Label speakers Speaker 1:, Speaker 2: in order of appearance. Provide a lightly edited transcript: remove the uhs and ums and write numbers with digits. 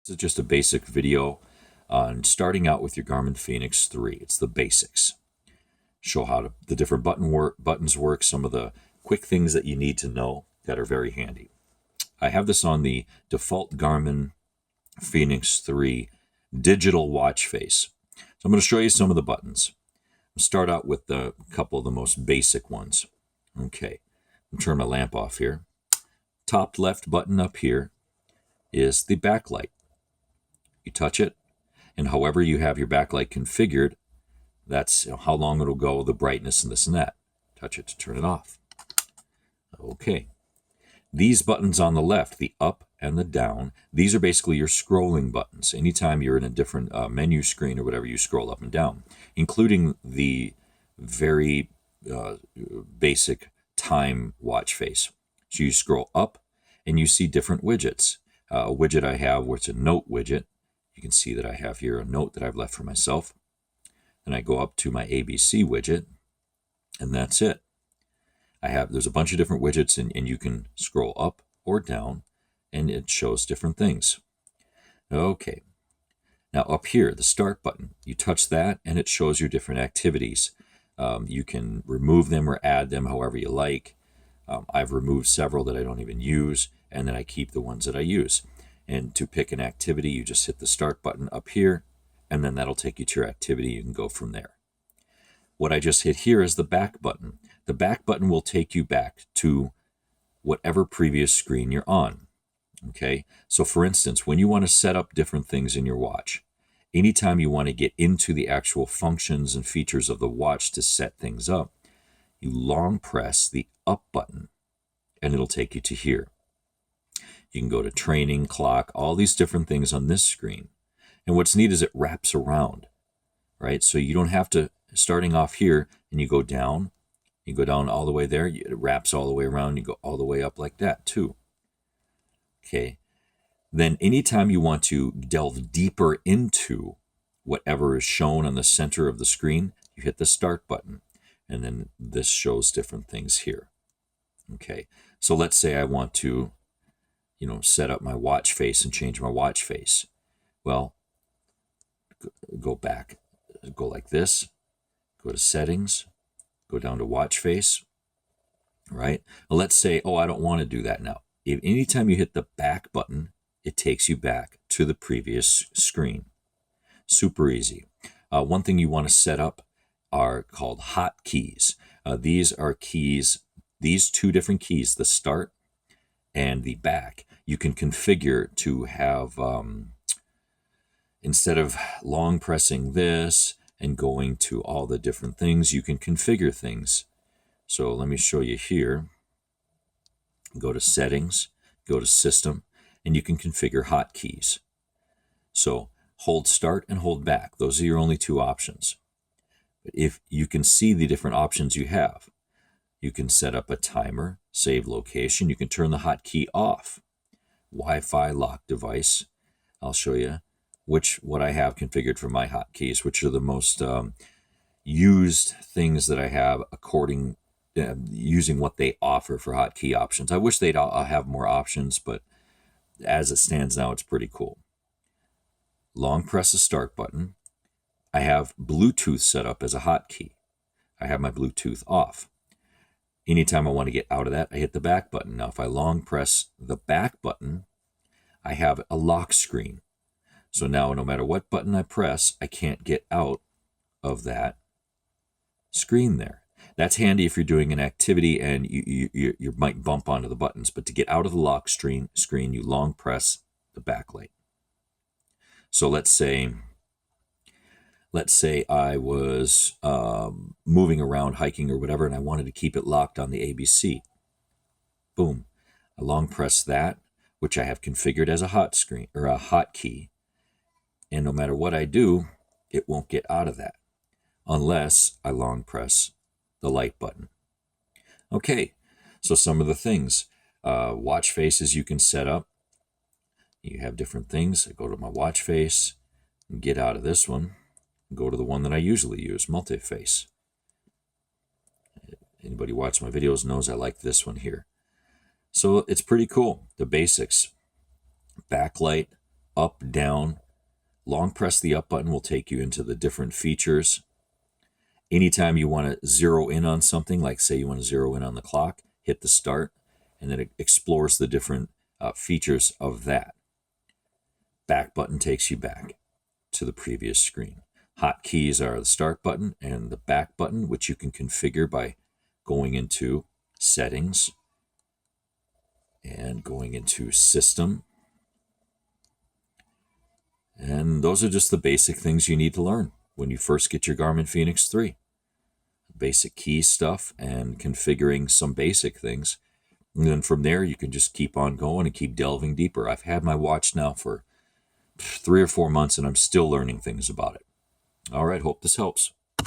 Speaker 1: This is just a basic video on starting out with your Garmin Fenix 3. It's the basics. Show how the different buttons work, some of the quick things that you need to know that are very handy. I have this on the default Garmin Fenix 3 digital watch face. So I'm going to show you some of the buttons. I'll start out with a couple of the most basic ones. Okay, I'll turn my lamp off here. Top left button up here is the backlight. You touch it, and however you have your backlight configured, that's how long it'll go, the brightness and this and that. Touch it to turn it off. Okay. These buttons on the left, the up and the down, these are basically your scrolling buttons. Anytime you're in a different menu screen or whatever, you scroll up and down, including the very basic time watch face. So you scroll up and you see different widgets. A widget I have, where it's a note widget. You can see that I have here a note that I've left for myself. Then I go up to my ABC widget, and that's it. There's a bunch of different widgets, and you can scroll up or down, and it shows different things. Okay. Now up here, the start button, you touch that, and it shows you different activities. You can remove them or add them however you like. I've removed several that I don't even use, and then I keep the ones that I use. And to pick an activity, you just hit the start button up here, and then that'll take you to your activity. You can go from there. What I just hit here is the back button. The back button will take you back to whatever previous screen you're on. Okay, so for instance, when you want to set up different things in your watch, anytime you want to get into the actual functions and features of the watch to set things up, you long press the up button, and it'll take you to here. You can go to training, clock, all these different things on this screen. And what's neat is it wraps around, right? So you don't have to, starting off here, and you go down all the way there, it wraps all the way around, you go all the way up like that too. Okay. Then anytime you want to delve deeper into whatever is shown on the center of the screen, you hit the start button, and then this shows different things here. Okay. So let's say I want to set up my watch face and change my watch face. Well, go back, go like this, go to settings, go down to watch face, right? Well, let's say, I don't want to do that now. If anytime you hit the back button, it takes you back to the previous screen. Super easy. One thing you want to set up are called hotkeys. These are keys, these two different keys, the start and the back, you can configure to have, instead of long pressing this and going to all the different things, you can configure things. So let me show you here. Go to settings, go to system, and you can configure hotkeys. So hold start and hold back. Those are your only two options. But if you can see the different options you have, you can set up a timer, save location. You can turn the hotkey off. Wi-Fi lock device. I'll show you what I have configured for my hotkeys, which are the most used things that I have according using what they offer for hotkey options. I wish they'd have more options, but as it stands now, it's pretty cool. Long press the start button. I have Bluetooth set up as a hotkey. I have my Bluetooth off. Anytime I want to get out of that, I hit the back button. Now, if I long press the back button, I have a lock screen. So now, no matter what button I press, I can't get out of that screen there. That's handy if you're doing an activity and you might bump onto the buttons. But to get out of the lock screen, you long press the backlight. So let's say I was moving around, hiking or whatever, and I wanted to keep it locked on the ABC. Boom. I long press that, which I have configured as a hotkey. And no matter what I do, it won't get out of that unless I long press the light button. Okay, so some of the things. Watch faces you can set up. You have different things. I go to my watch face and get out of this one. Go to the one that I usually use, multi-face. Anybody watch my videos knows I like this one here. So it's pretty cool. The basics. Backlight, up, down. Long press the up button will take you into the different features. Anytime you want to zero in on something, like say you want to zero in on the clock, hit the start, and then it explores the different features of that. Back button takes you back to the previous screen. Hotkeys are the start button and the back button, which you can configure by going into Settings and going into System. And those are just the basic things you need to learn when you first get your Garmin Fenix 3. Basic key stuff and configuring some basic things. And then from there, you can just keep on going and keep delving deeper. I've had my watch now for 3 or 4 months and I'm still learning things about it. All right, hope this helps.